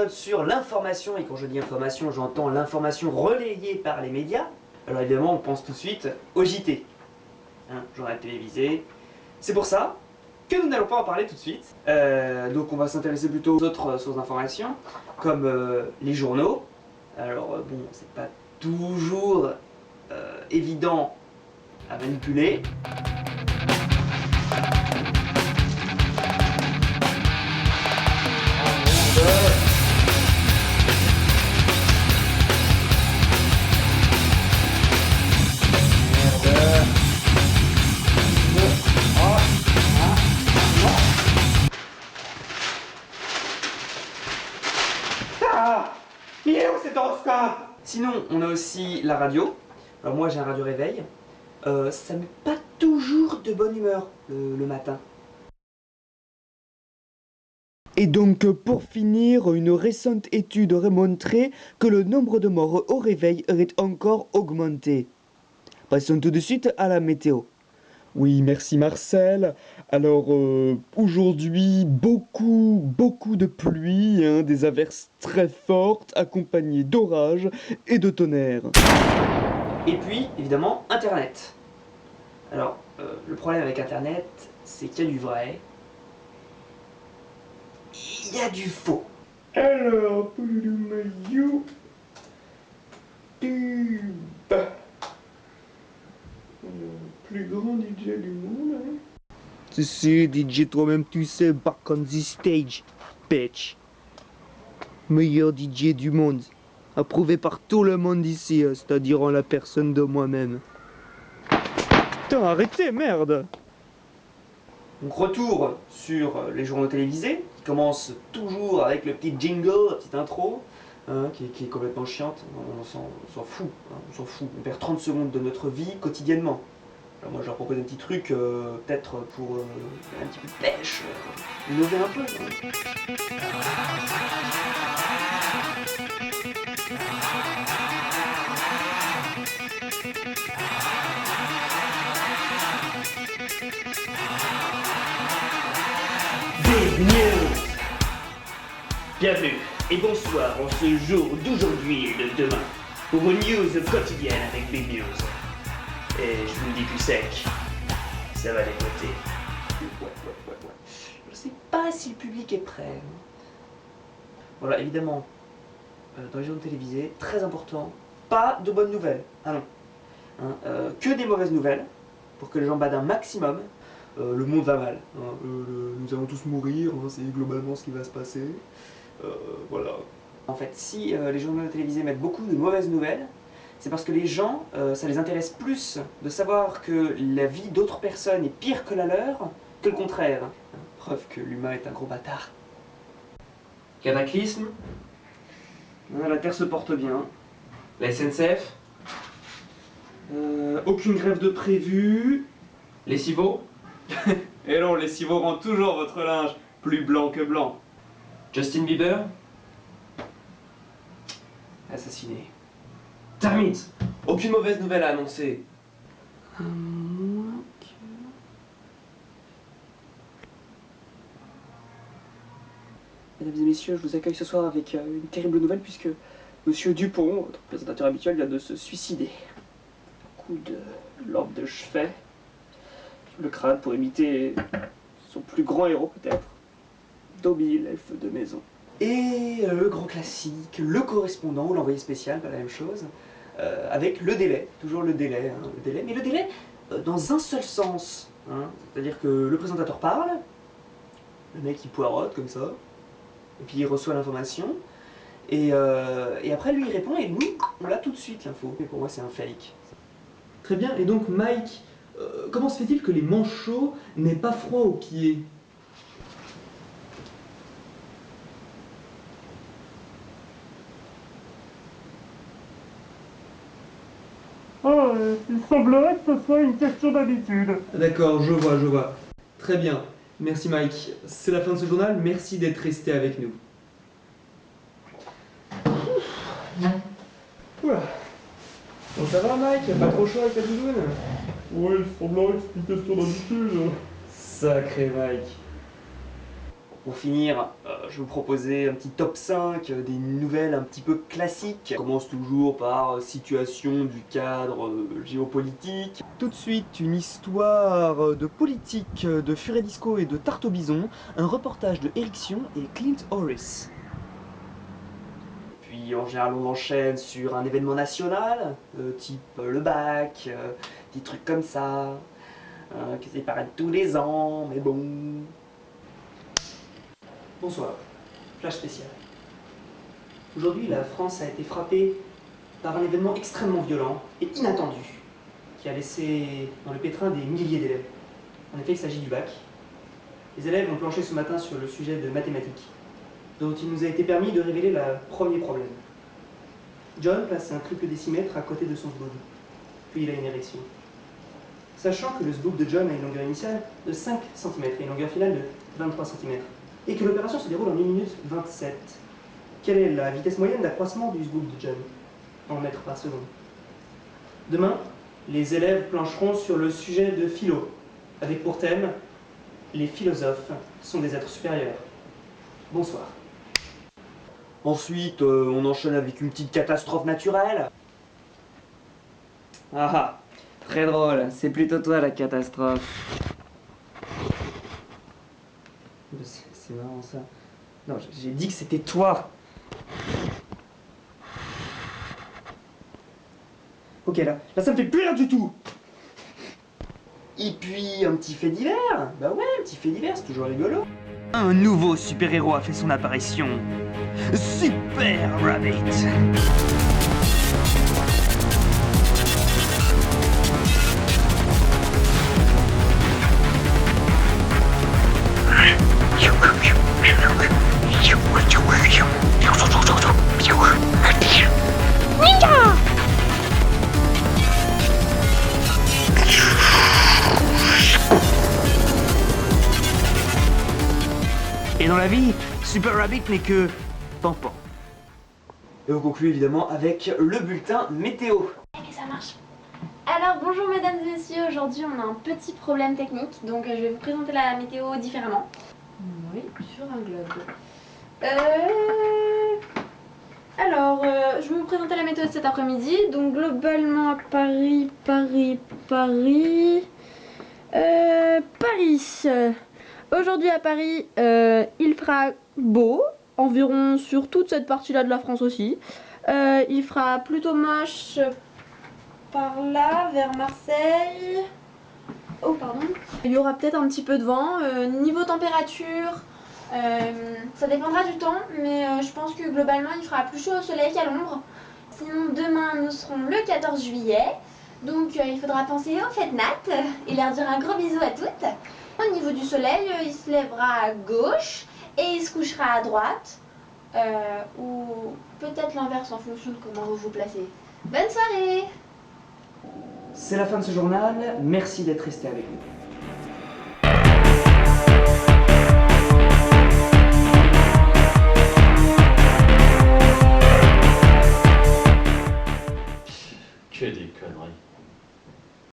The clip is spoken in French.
épisode sur l'information, et quand je dis information, j'entends l'information relayée par les médias. Alors évidemment, on pense tout de suite au JT, journal télévisé. C'est pour ça que nous n'allons pas en parler tout de suite. Donc on va s'intéresser plutôt aux autres sources d'information, comme les journaux. Alors bon, c'est pas toujours évident à manipuler. Il est où cet horoscope? Sinon, on a aussi la radio. Alors moi j'ai un radio réveil. Ça met pas toujours de bonne humeur le matin. Et donc pour finir, une récente étude aurait montré que le nombre de morts au réveil aurait encore augmenté. Passons tout de suite à la météo. Oui, merci Marcel. Alors aujourd'hui, beaucoup de pluie, des averses très fortes accompagnées d'orages et de tonnerre. Et puis, évidemment, Internet. Alors, le problème avec Internet, c'est qu'il y a du vrai, il y a du faux. Alors, pour le YouTube, plus grand DJ du monde, Si, DJ, toi-même tu sais, back on the stage, bitch. Meilleur DJ du monde. Approuvé par tout le monde ici, c'est-à-dire en la personne de moi-même. Putain, arrêtez, merde! Donc retour sur les journaux télévisés, qui commencent toujours avec le petit jingle, la petite intro, qui est complètement chiante. On s'en fout, on s'en fout. On perd 30 secondes de notre vie quotidiennement. Alors moi je leur propose un petit truc, peut-être pour un petit peu de pêche, innover un peu. Big News. Bienvenue et bonsoir en ce jour d'aujourd'hui et de demain pour vos news quotidiennes avec Big News. Et je vous le dis plus sec, ça va dépoter. Ouais. Je sais pas si le public est prêt. Voilà, évidemment, dans les journaux télévisés, très important, pas de bonnes nouvelles. Ah non. Que des mauvaises nouvelles, pour que les gens badent un maximum. Le monde va mal. Nous allons tous mourir, c'est globalement ce qui va se passer. Voilà. En fait, si les journaux télévisés mettent beaucoup de mauvaises nouvelles, c'est parce que les gens, ça les intéresse plus de savoir que la vie d'autres personnes est pire que la leur, que le contraire. Preuve que l'humain est un gros bâtard. Cataclysme. La Terre se porte bien. La SNCF. Aucune grève de prévue. Les civaux. Et non, les civaux rendent toujours votre linge plus blanc que blanc. Justin Bieber. Assassiné. Termite. Aucune mauvaise nouvelle à annoncer. À moins que... Mesdames et messieurs, je vous accueille ce soir avec une terrible nouvelle puisque Monsieur Dupont, votre présentateur habituel, vient de se suicider. Un coup de lampe de chevet sur le crâne pour imiter son plus grand héros peut-être, Dobby, l'elfe de maison. Et le grand classique, le correspondant ou l'envoyé spécial, pas la même chose, avec le délai, toujours le délai, mais le délai dans un seul sens. C'est-à-dire que le présentateur parle, le mec il poirote comme ça, et puis il reçoit l'information, et après lui il répond, et nous, on l'a tout de suite l'info. Mais pour moi c'est un fake. Très bien, et donc Mike, comment se fait-il que les manchots n'aient pas froid aux pieds? Il semblerait que ce soit une question d'habitude. D'accord, je vois. Très bien, merci Mike. C'est la fin de ce journal, merci d'être resté avec nous. Oula. Bon, ça va Mike? Pas trop chaud avec ta doudoune? Ouais, il semblerait que c'est une question d'habitude. Sacré Mike. Pour finir, je vais vous proposer un petit top 5 des nouvelles un petit peu classiques. On commence toujours par situation du cadre géopolitique. Tout de suite, une histoire de politique de Furet-Disco et de Tarte au Bison, un reportage de Eriction et Clint Horace. Puis en général on enchaîne sur un événement national, type le bac, des trucs comme ça, qui s'est paraître tous les ans, mais bon. Bonsoir, flash spécial. Aujourd'hui, la France a été frappée par un événement extrêmement violent et inattendu qui a laissé dans le pétrin des milliers d'élèves. En effet, il s'agit du bac. Les élèves ont planché ce matin sur le sujet de mathématiques, dont il nous a été permis de révéler le premier problème. John place un triple décimètre à côté de son sboub, puis il a une érection. Sachant que le sboub de John a une longueur initiale de 5 cm et une longueur finale de 23 cm, et que l'opération se déroule en 1 minute 27, quelle est la vitesse moyenne d'accroissement du sboub de John en mètres par seconde? Demain, les élèves plancheront sur le sujet de philo, avec pour thème « Les philosophes sont des êtres supérieurs ». Bonsoir. Ensuite, on enchaîne avec une petite catastrophe naturelle. Ah, très drôle, c'est plutôt toi la catastrophe. C'est marrant ça. Non, j'ai dit que c'était toi. Ok, là ça me fait plus rien du tout. Et puis un petit fait divers. Bah ouais, un petit fait divers, c'est toujours rigolo. Un nouveau super-héros a fait son apparition. Super Rabbit. Et dans la vie, Super Rabbit n'est que pampan. Et on conclut évidemment avec le bulletin météo. Mais ça marche. Alors bonjour mesdames et messieurs, aujourd'hui on a un petit problème technique, donc je vais vous présenter la météo différemment. Oui, sur un globe. Je vais vous présenter la météo de cet après-midi. Donc globalement à Paris. Aujourd'hui à Paris, il fera beau, environ sur toute cette partie-là de la France aussi. Il fera plutôt moche par là, vers Marseille. Oh, pardon. Il y aura peut-être un petit peu de vent. Niveau température, ça dépendra du temps, mais je pense que globalement, il fera plus chaud au soleil qu'à l'ombre. Sinon, demain, nous serons le 14 juillet. Donc, il faudra penser aux fêtes nat et leur dire un gros bisou à toutes. Au niveau du soleil, il se lèvera à gauche et il se couchera à droite. Ou peut-être l'inverse en fonction de comment vous vous placez. Bonne soirée! C'est la fin de ce journal, merci d'être resté avec nous.